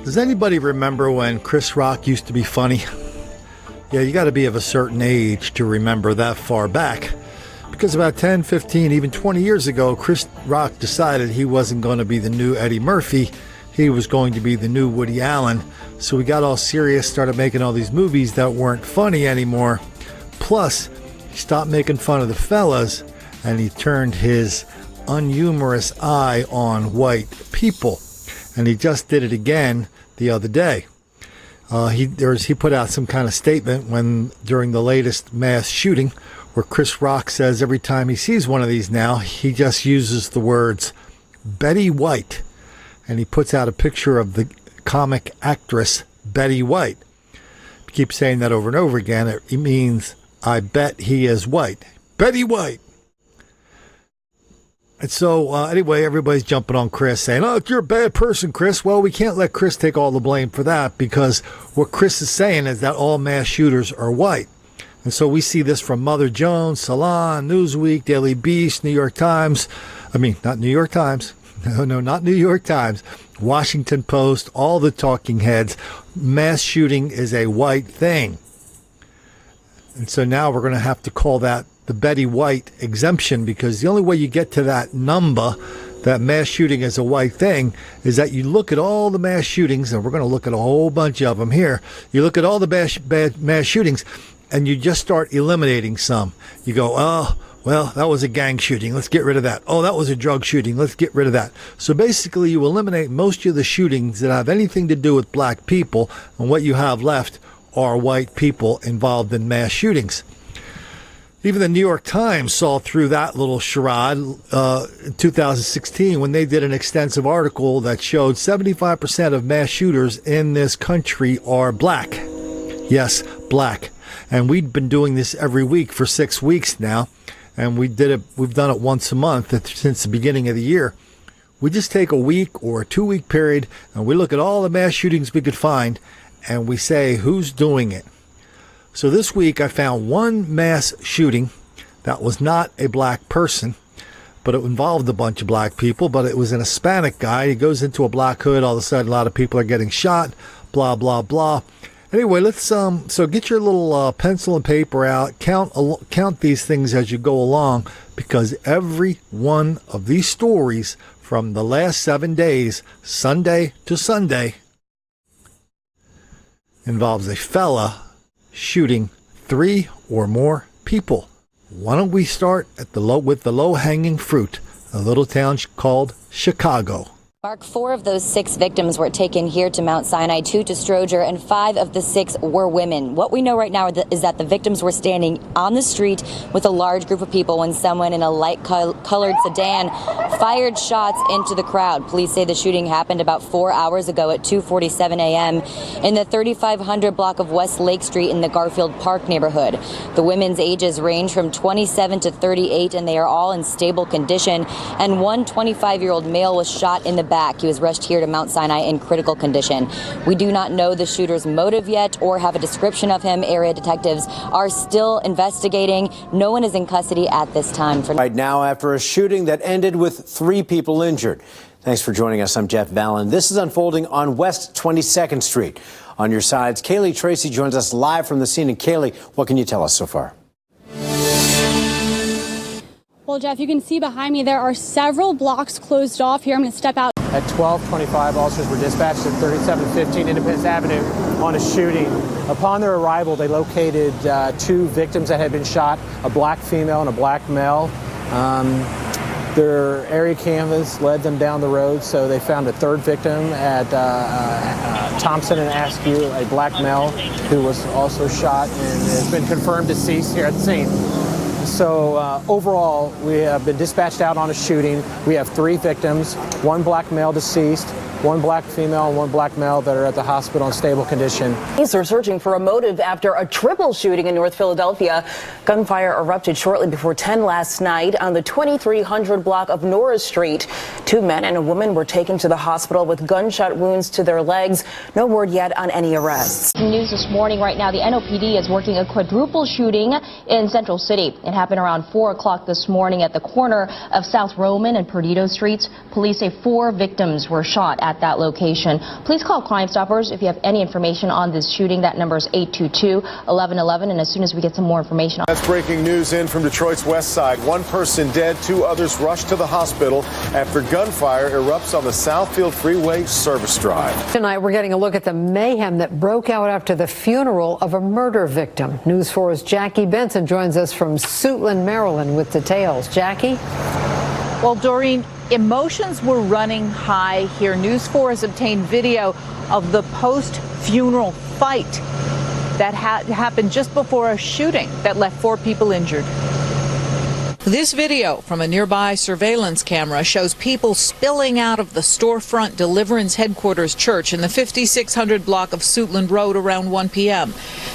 Does anybody remember when Chris Rock used to be funny? Yeah, you got to be of a certain age to remember that far back. Because about 10, 15, even 20 years ago, Chris Rock decided he wasn't going to be the new Eddie Murphy. He was going to be the new Woody Allen. So we got all serious, started making all these movies that weren't funny anymore. Plus, he stopped making fun of the fellas, and he turned his unhumorous eye on white people. And he just did it again the other day. He put out some kind of statement during the latest mass shooting, where Chris Rock says every time he sees one of these now, he just uses the words Betty White. And he puts out a picture of the comic actress Betty White. He keeps saying that over and over again. It means, I bet he is white. Betty White. And so, anyway, everybody's jumping on Chris, saying, oh, you're a bad person, Chris. Well, we can't let Chris take all the blame for that, because what Chris is saying is that all mass shooters are white. And so we see this from Mother Jones, Salon, Newsweek, Daily Beast, New York Times. I mean, not New York Times. No, not New York Times. Washington Post, all the talking heads. Mass shooting is a white thing. And so now we're going to have to call that the Betty White exemption, because the only way you get to that number, that mass shooting is a white thing, is that you look at all the mass shootings, and we're going to look at a whole bunch of them here. You look at all the bad mass shootings, and you just start eliminating some. You go, oh, well, that was a gang shooting. Let's get rid of that. Oh, that was a drug shooting. Let's get rid of that. So basically, you eliminate most of the shootings that have anything to do with black people, and what you have left are white people involved in mass shootings. Even the New York Times saw through that little charade in 2016 when they did an extensive article that showed 75% of mass shooters in this country are black. Yes, black. And we've been doing this every week for 6 weeks now, and we've done it once a month since the beginning of the year. We just take a week or a 2-week period, and we look at all the mass shootings we could find, and we say who's doing it. So this week I found one mass shooting that was not a black person, but it involved a bunch of black people, but it was an Hispanic guy. He goes into a black hood. All of a sudden, a lot of people are getting shot, blah, blah, blah. Anyway, let's so get your little pencil and paper out. Count these things as you go along, because every one of these stories from the last 7 days, Sunday to Sunday, involves a fella shooting 3 or more people. Why don't we start with the low-hanging fruit, a little town called Chicago. Mark, 4 of those 6 victims were taken here to Mount Sinai, 2 to Stroger, and 5 of the 6 were women. What we know right now is that the victims were standing on the street with a large group of people when someone in a light-colored sedan fired shots into the crowd. Police say the shooting happened about 4 hours ago at 2:47 a.m. in the 3500 block of West Lake Street in the Garfield Park neighborhood. The women's ages range from 27 to 38, and they are all in stable condition. And one 25-year-old male was shot in the back. He was rushed here to Mount Sinai in critical condition. We do not know the shooter's motive yet or have a description of him. Area detectives are still investigating. No one is in custody at this time. Right now, after a shooting that ended with 3 people injured. Thanks for joining us. I'm Jeff Vallon. This is unfolding on West 22nd Street. On your sides, Kaylee Tracy joins us live from the scene. And Kaylee, what can you tell us so far? Well, Jeff, you can see behind me there are several blocks closed off here. I'm going to step out. At 12:25, officers were dispatched at 3715 Independence Avenue on a shooting. Upon their arrival, they located 2 victims that had been shot, a black female and a black male. Their area canvas led them down the road, so they found a 3rd victim at Thompson and Askew, a black male who was also shot and has been confirmed deceased here at the scene. So overall, we have been dispatched out on a shooting. We have 3 victims, 1 black male deceased, one black female and one black male that are at the hospital in stable condition. Police are searching for a motive after a triple shooting in North Philadelphia. Gunfire erupted shortly before 10 last night on the 2300 block of Norris Street. 2 men and a woman were taken to the hospital with gunshot wounds to their legs. No word yet on any arrests. News this morning right now, the NOPD is working a quadruple shooting in Central City. It happened around 4 o'clock this morning at the corner of South Roman and Perdido Streets. Police say 4 victims were shot at that location. Please call Crime Stoppers if you have any information on this shooting. That number is 822-1111, and as soon as we get some more information. That's breaking news in from Detroit's west side. 1 person dead, 2 others rushed to the hospital after gunfire erupts on the Southfield Freeway service drive. Tonight, we're getting a look at the mayhem that broke out after the funeral of a murder victim. News 4's Jackie Benson joins us from Suitland, Maryland with details. Jackie? Well, Doreen, emotions were running high here. News 4 has obtained video of the post-funeral fight that happened just before a shooting that left 4 people injured. This video from a nearby surveillance camera shows people spilling out of the storefront Deliverance Headquarters Church in the 5600 block of Suitland Road around 1 p.m.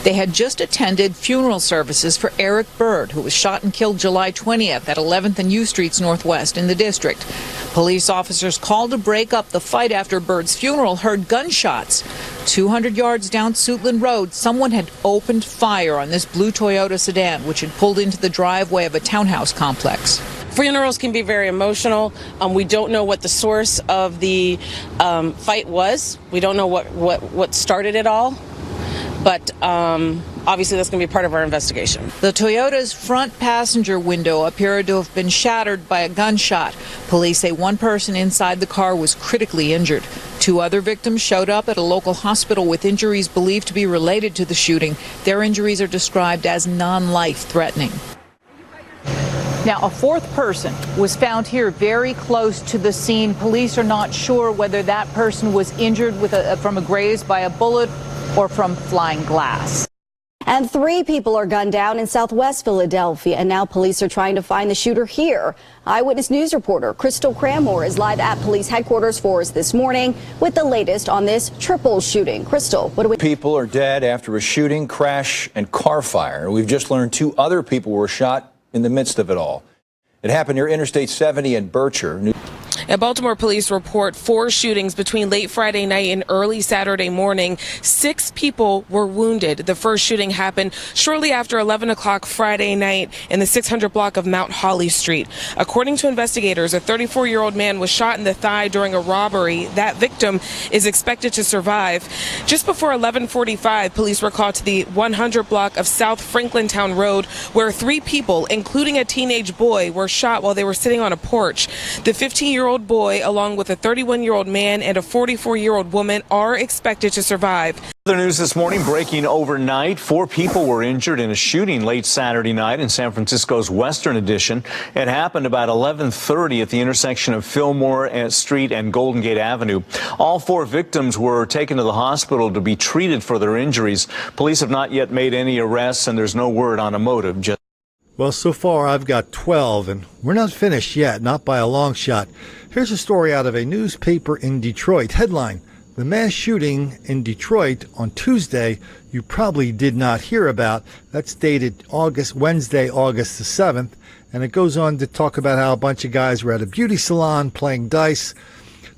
They had just attended funeral services for Eric Bird, who was shot and killed July 20th at 11th and U Streets Northwest in the district. Police officers called to break up the fight after Bird's funeral heard gunshots. 200 yards down Suitland Road, someone had opened fire on this blue Toyota sedan, which had pulled into the driveway of a townhouse complex. Funerals can be very emotional. We don't know what the source of the fight was. We don't know what started it all. But obviously that's going to be part of our investigation. The Toyota's front passenger window appeared to have been shattered by a gunshot. Police say 1 person inside the car was critically injured. 2 other victims showed up at a local hospital with injuries believed to be related to the shooting. Their injuries are described as non-life-threatening. Now, a 4th person was found here very close to the scene. Police are not sure whether that person was injured from a graze by a bullet or from flying glass. And 3 people are gunned down in southwest Philadelphia, and now police are trying to find the shooter here. Eyewitness News reporter Crystal Cranmore is live at police headquarters for us this morning with the latest on this triple shooting. Crystal, what do we... People are dead after a shooting, crash, and car fire. We've just learned 2 other people were shot in the midst of it all. It happened near Interstate 70 in Berkshire. And Baltimore police report 4 shootings between late Friday night and early Saturday morning. 6 people were wounded. The first shooting happened shortly after 11 o'clock Friday night in the 600 block of Mount Holly Street. According to investigators, a 34-year-old man was shot in the thigh during a robbery. That victim is expected to survive. Just before 11:45, police were called to the 100 block of South Franklintown Road, where 3 people, including a teenage boy, were shot while they were sitting on a porch. The 15-year-old boy, along with a 31-year-old man and a 44-year-old woman, are expected to survive. Other news this morning, breaking overnight. 4 people were injured in a shooting late Saturday night in San Francisco's Western Addition. It happened about 11:30 at the intersection of Fillmore Street and Golden Gate Avenue. All 4 victims were taken to the hospital to be treated for their injuries. Police have not yet made any arrests, and there's no word on a motive. Well, so far I've got 12, and we're not finished yet, not by a long shot. Here's a story out of a newspaper in Detroit. Headline: the mass shooting in Detroit on Tuesday you probably did not hear about. That's dated Wednesday, August the 7th. And it goes on to talk about how a bunch of guys were at a beauty salon playing dice.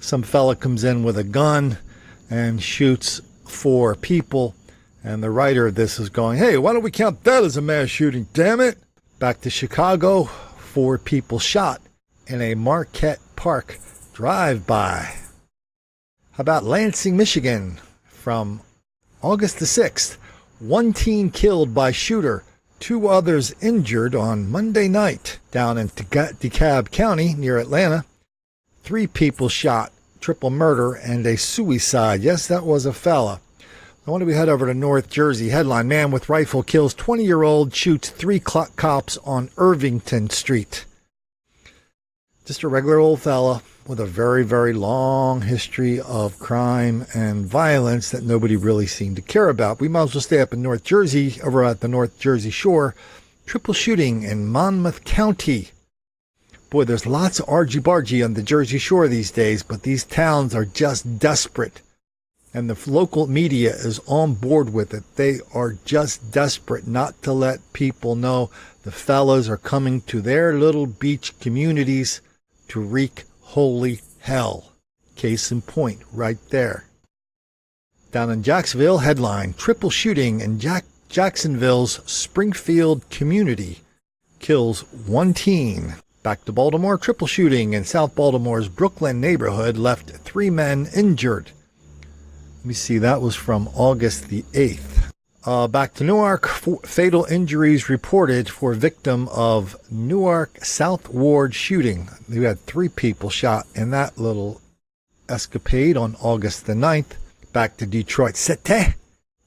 Some fella comes in with a gun and shoots 4 people. And the writer of this is going, hey, why don't we count that as a mass shooting, damn it? Back to Chicago, 4 people shot in a Marquette Park drive-by. How about Lansing, Michigan, from August the 6th? 1 teen killed by shooter, 2 others injured on Monday night. Down in DeKalb County near Atlanta, 3 people shot, triple murder, and a suicide. Yes, that was a fella. I want to head over to North Jersey. Headline: man with rifle kills 20-year-old, shoots 3 cops on Irvington Street. Just a regular old fella with a very, very long history of crime and violence that nobody really seemed to care about. We might as well stay up in North Jersey, over at the North Jersey shore. Triple shooting in Monmouth County. Boy, there's lots of argy-bargy on the Jersey Shore these days, but these towns are just desperate. And the local media is on board with it. They are just desperate not to let people know the fellas are coming to their little beach communities to wreak holy hell. Case in point, right there. Down in Jacksonville, headline, triple shooting in Jacksonville's Springfield community kills 1 teen. Back to Baltimore, triple shooting in South Baltimore's Brooklyn neighborhood left 3 men injured. Let me see, that was from August the 8th. Back to Newark, fatal injuries reported for victim of Newark South Ward shooting. We had 3 people shot in that little escapade on August the 9th. Back to Detroit City.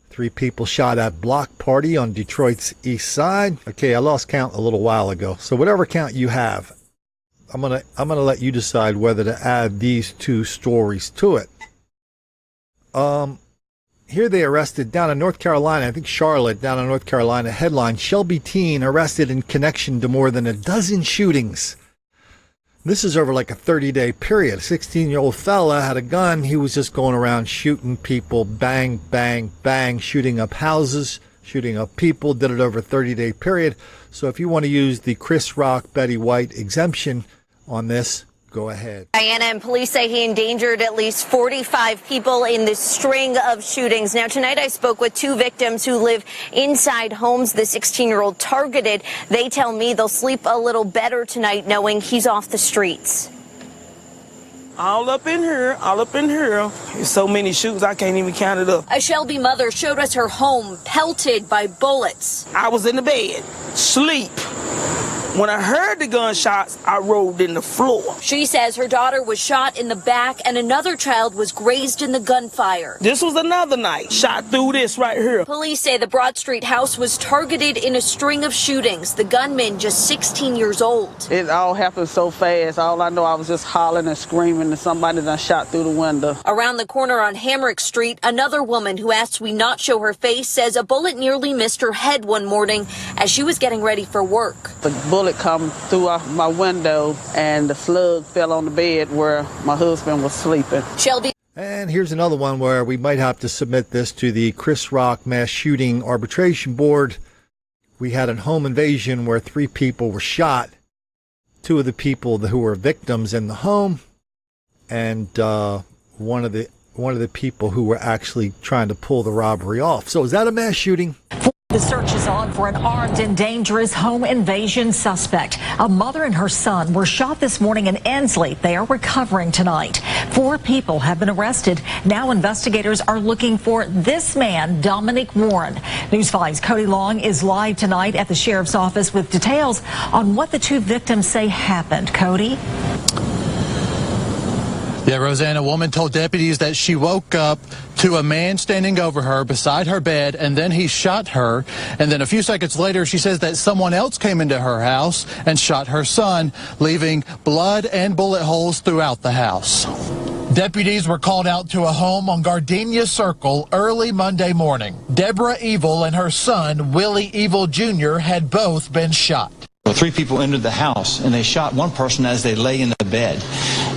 3 people shot at block party on Detroit's east side. Okay, I lost count a little while ago. So whatever count you have, I'm gonna let you decide whether to add these 2 stories to it. Here they arrested down in North Carolina, I think Charlotte, down in North Carolina, headline, Shelby teen arrested in connection to more than a dozen shootings. This is over like a 30-day period. A 16-year-old fella had a gun. He was just going around shooting people, bang, bang, bang, shooting up houses, shooting up people, did it over a 30-day period. So if you want to use the Chris Rock, Betty White exemption on this, go ahead. Diana, and police say he endangered at least 45 people in this string of shootings. Now, tonight I spoke with 2 victims who live inside homes the 16-year-old targeted. They tell me they'll sleep a little better tonight knowing he's off the streets. All up in here. There's so many shoots, I can't even count it up. A Shelby mother showed us her home pelted by bullets. I was in the bed, sleep. When I heard the gunshots, I rolled in the floor. She says her daughter was shot in the back and another child was grazed in the gunfire. This was another night. Shot through this right here. Police say the Broad Street house was targeted in a string of shootings. The gunman just 16 years old. It all happened so fast. All I know, I was just hollering and screaming and somebody done shot through the window. Around the corner on Hamrick Street, another woman who asked we not show her face says a bullet nearly missed her head one morning as she was getting ready for work. The bullet come through my window and the slug fell on the bed where my husband was sleeping. Shelby. And here's another one where we might have to submit this to the Chris Rock Mass Shooting Arbitration Board. We had a home invasion where 3 people were shot. 2 of the people who were victims in the home, and one of the people who were actually trying to pull the robbery off. So is that a mass shooting? The search is on for an armed and dangerous home invasion suspect. A mother and her son were shot this morning in Ensley. They are recovering tonight. 4 people have been arrested. Now investigators are looking for this man, Dominic Warren. News 5's Cody Long is live tonight at the sheriff's office with details on what the 2 victims say happened. Cody? Yeah, Roseanne, a woman told deputies that she woke up to a man standing over her beside her bed, and then he shot her. And then a few seconds later, she says that someone else came into her house and shot her son, leaving blood and bullet holes throughout the house. Deputies were called out to a home on Gardenia Circle early Monday morning. Deborah Evil and her son, Willie Evil Jr., had both been shot. 3 people entered the house and they shot one person as they lay in the bed.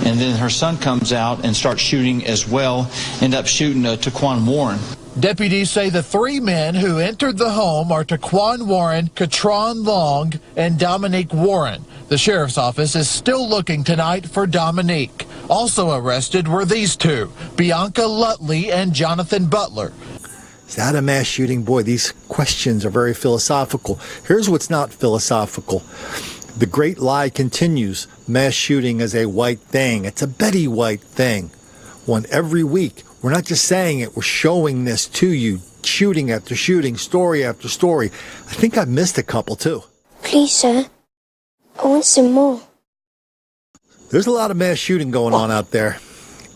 And then her son comes out and starts shooting as well, end up shooting Taquan Warren. Deputies say the 3 men who entered the home are Taquan Warren, Katron Long, and Dominique Warren. The sheriff's office is still looking tonight for Dominique. Also arrested were these 2, Bianca Lutley and Jonathan Butler. Is that a mass shooting? Boy, these questions are very philosophical. Here's what's not philosophical. The great lie continues. Mass shooting is a white thing. It's a Betty White thing. One every week. We're not just saying it. We're showing this to you. Shooting after shooting, story after story. I think I've missed a couple, too. Please, sir. I want some more. There's a lot of mass shooting going on out there.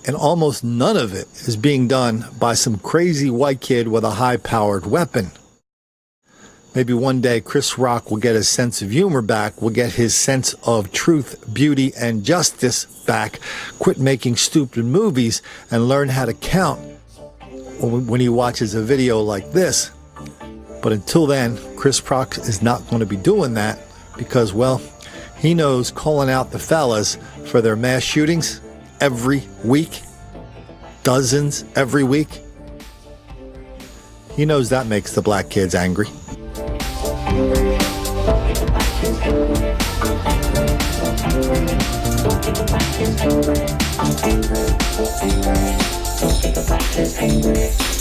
And almost none of it is being done by some crazy white kid with a high-powered weapon. Maybe one day Chris Rock will get his sense of humor back, will get his sense of truth, beauty, and justice back, quit making stupid movies, and learn how to count when he watches a video like this. But until then, Chris Rock is not going to be doing that because, well, He knows calling out the fellas for their mass shootings every week, dozens every week. He knows that makes the black kids angry. Angry.